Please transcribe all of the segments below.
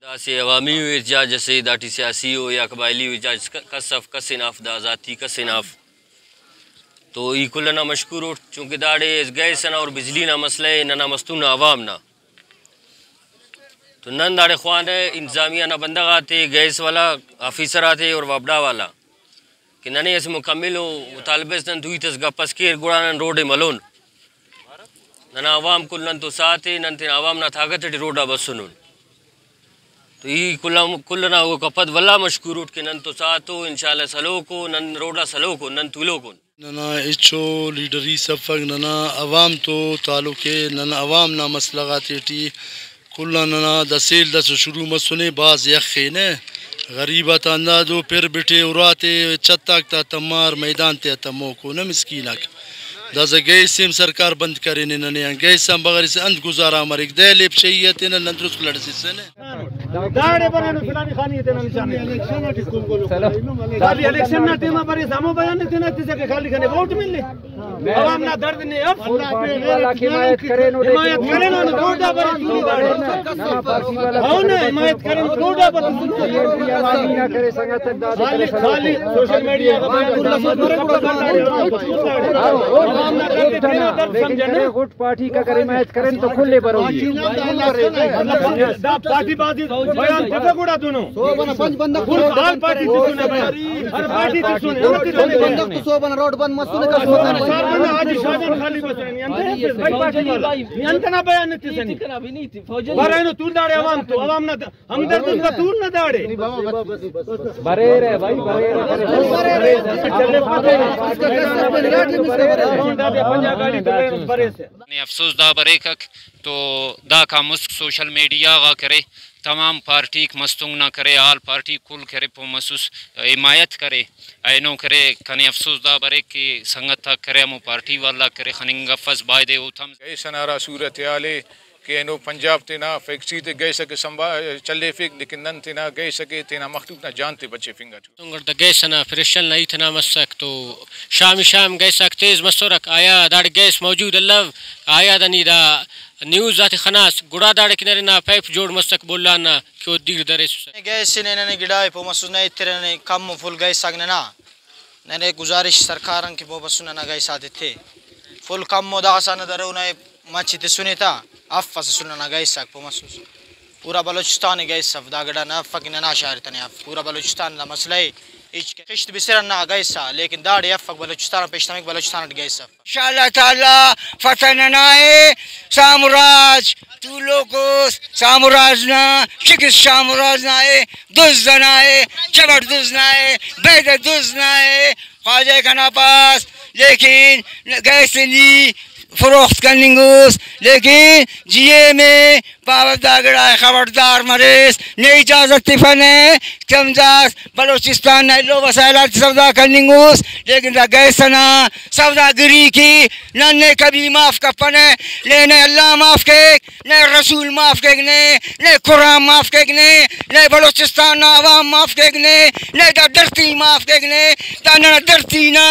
داسے عوامی ہوئی جا جیسے داٹی سیاسی ہو یا قبائلی ہوئی جا کسف کسناف دا ذاتی کسناف تو ای کلنا مشکور ہو چونکہ داڑے گیس نا اور بجلی نا مسئلہ ہے ننا مستون عوام نا تو نن داڑے خوان ہے انتظامیہ نا بندہ آتے گیس والا آفیسر آتے اور وابڈا والا کہ ننے ایسے مکمل ہو مطالبہ نن دوئی تس گپس کیر گوڑا نن روڈ ملون ننا عوام کل نن تو ساتے نن تین عوام نا تھاگت روڈا بسنون تو ای کلنا وہ کپد واللہ مشکور اٹھ کے نن تو ساتو انشاءاللہ سلو کو نن روڈا سلو کو نن تولو کو ننا اچھو لیڈری صفق ننا عوام تو تعلق ہے ننا عوام نا مسئلہ غاتی ٹی کلا ننا دا سیل دا شروع مسنے باز یخینے غریبہ تا اندازو پھر بٹے اراتے چتاک تا تمار میدان تے تمو کو نا مسکینک دا زا گیس سیم سرکار بند کرے ننے گیس سم بغیر سے اند گزارا مرک دے لیپ شیئیتی نا لندرس لڑسی سنے داڑے بنانا فلانی خانی تینا نشانے خالی الیکشن نا ٹیمہ پر اسامو بیان تینا تیسے کہ خالی کھنے ووٹ ملنے عوام نا درد نے اب حمایت کریں انہوں روڈا پر سنی داڑے ہونا حمایت کریں روڈا پر خالی سوشل میڈیا گٹ پارٹی کا اگر حمایت کریں تو کھلے پر ہوگی پارٹی بازی بیان پتہ گوڑا دونوں دال پارٹی سنے بیان ہر پارٹی سنے سو بنا روڈ بند مسئلہ کا ساربنا آج شاہجان خالی بسرین ینتنا بیان نیتی سنی برائنو طول داڑے عوام تو عوام نا ہمدرد ان کا طول نہ داڑے برے رہے بھائی برے افسوس دا بریکک تو دا کا مسک سوشل میڈیا غا کرے تمام پارٹی مستنگ نہ کرے آل پارٹی کل کرے پو محسوس حمایت کرے اینو کرے کھنے افسوس دا برے کہ سنگت تھا کرے مو پارٹی والا کرے خننگا فز بائدے اوتھم ایسا نارا صورت حالے کہ اینو پنجاب تینا فیکسی تے گئے سکے چلے فیک لیکن نن تینا گئے سکے تینا مخلوق نہ جانتے بچے فنگا تنگر دا گیس نا فرشل نہیں تنا مسک تو شام گیس اک تیز مسورک آیا داڑ گیس موجود اللہ آیا دنی دا نیوز ذات خناس گڑا داڑ کنارے نا پیپ جوڑ مسک بولانا کیو دیر درے سوسا گیس نے گڑائے پو مسوس نہیں تیرے کم فل گیس سگنا نے گزارش سرکارن کی پو مسونا نا گیس آتے تھے فل کم مداسا نہ درو نہ مچی تے سنے تھا افس سننا نا گیس سک پو مسوس پورا بلوچستان گیس سف دا گڑا نا فک نہ شہر تنے پورا بلوچستان دا مسئلہ ہے قشت بسرن نا گیس سا لیکن داڑی افک بلوچستان پیشتمک بلوچستان گیس سف انشاءاللہ تعالی فتح ننائے سامراج تو لوگوس سامراج نا شکست سامراج نائے دوز نائے چبر دوز نائے بید دوز نائے خواجہ کنا پاس لیکن گیس نی فروخت کرنگوس لیکن جیے میں پاوت داگڑا خبردار مریض نئی اجازت تفنے چمزاز بلوچستان نیلو وسائلات سودا کرنگوس لیکن دا گیسنا سودا گری کی ننے کبھی معاف کپنے لینے اللہ معاف کیک نے رسول معاف کیکنے نے قرآن معاف کیکنے نے بلوچستان عوام معاف کیکنے نے دا درتی معاف کیکنے تاننا درتی نا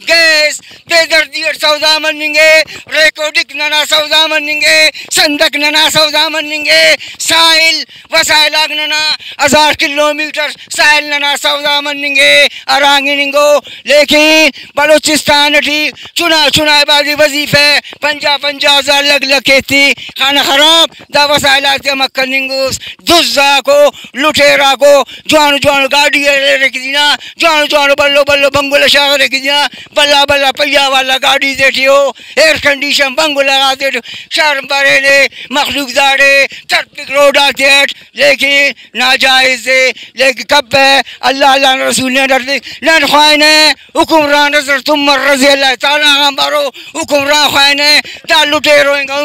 گیس بے دردی اور سودا مننگے ریکوڈک ننا سودا مننگے صندق ننا سودا مننگے سائل وسائل آگننا 1000 کلومیٹر سائل ننا سودا مننگے ارانگی ننگو لیکن بلوچستان ٹھیک چنا بازی وظیفے 50,000 لگ لکھیتی خانہ خراب دا وسائلات کے مکہ ننگوس دزا کو لٹیرا کو جوانو گاڑی رکھ دینا جوانو بلو بنگل شاہ رکھ دینا بلا پیا والا گاڑی دیٹھیو ایئر کنڈیشن بنگو لگا دیٹھو شرم برے لے مخلوق داڑے ترپک روڈ آتے لیکن ناجائز دے لیکن کب ہے اللہ رسول نے ڈر دے لن خوائنے حکمران رضر تم رضی اللہ تعالیٰ ہمارو حکمران خوائنے دا لٹے روئیں گا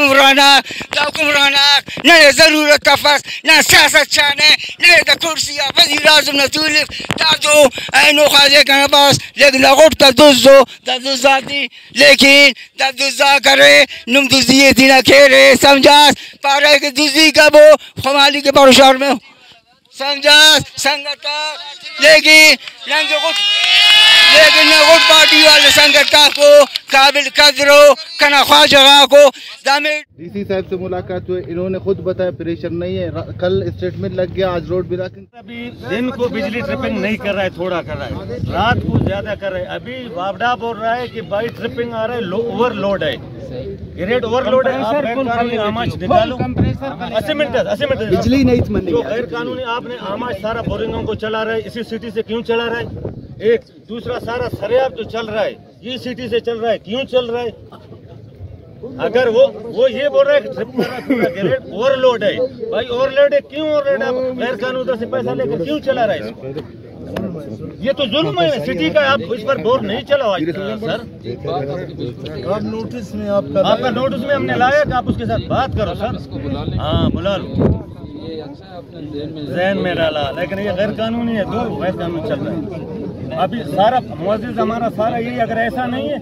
حکمراناک نئے ضرورت تفس نہ سیاست چانے نئے دا کرسی وزیر اعظم نتولف دا دو اینو خواجے کا نباس لیکن لغوٹ تا دوزو دا دوزا دی لیکن دا دوزا کرے نم دوزیے دینا کھیرے سمجھاس پارے کے دوزی کا بو خمالی کے پروشار میں سمجھاس سنگتا لیکن نغوٹ پارٹی والے سنگتا کو قابل قدر کنا خواجہ کو دامے ڈی سی صاحب سے ملاقات ہوئی, انہوں نے خود بتایا پریشر نہیں ہے, کل اسٹیٹمنٹ لگ گیا, آج روڈ بھی رکھ. ابھی دن کو بجلی ٹرپنگ نہیں کر رہا ہے, تھوڑا کر رہا ہے, رات کو زیادہ کر رہا ہے. ابھی وابڈا بول رہا ہے کہ بائی ٹرپنگ آ رہا ہے, اوور لوڈ ہے, ریٹ اوور لوڈ ہے. آپ غیر قانونی آماج نکالو, 80 منٹ بجلی نہیں جو غیر قانونی آپ نے آماج سارا بورنگوں کو چلا رہا ہے, اسی سٹی سے کیوں چلا رہا ہے؟ ایک دوسرا سارا سریاب جو چل رہا ہے یہ سٹی سے چل رہا ہے, کیوں چل رہا ہے؟ اگر وہ یہ بول رہا ہے کہ ریٹ اوور لوڈ ہے, بھائی اوور لوڈ ہے, کیوں اوور لوڈ ہے؟ آپ غیر قانونی سے پیسہ لے کر کیوں چلا رہا ہے اس کو؟ یہ تو ظلم ہے سٹی کا, آپ اس پر بور نہیں چلاؤ سر. آپ نوٹس میں آپ کا نوٹس میں ہم نے لایا کہ آپ اس کے ساتھ بات کرو سر. ہاں بلا لو, ذہن میں ڈالا, لیکن یہ غیر قانونی ہے, دو غیر قانونی چل رہا ہے. ابھی سارا معزز ہمارا سارا یہی, اگر ایسا نہیں ہے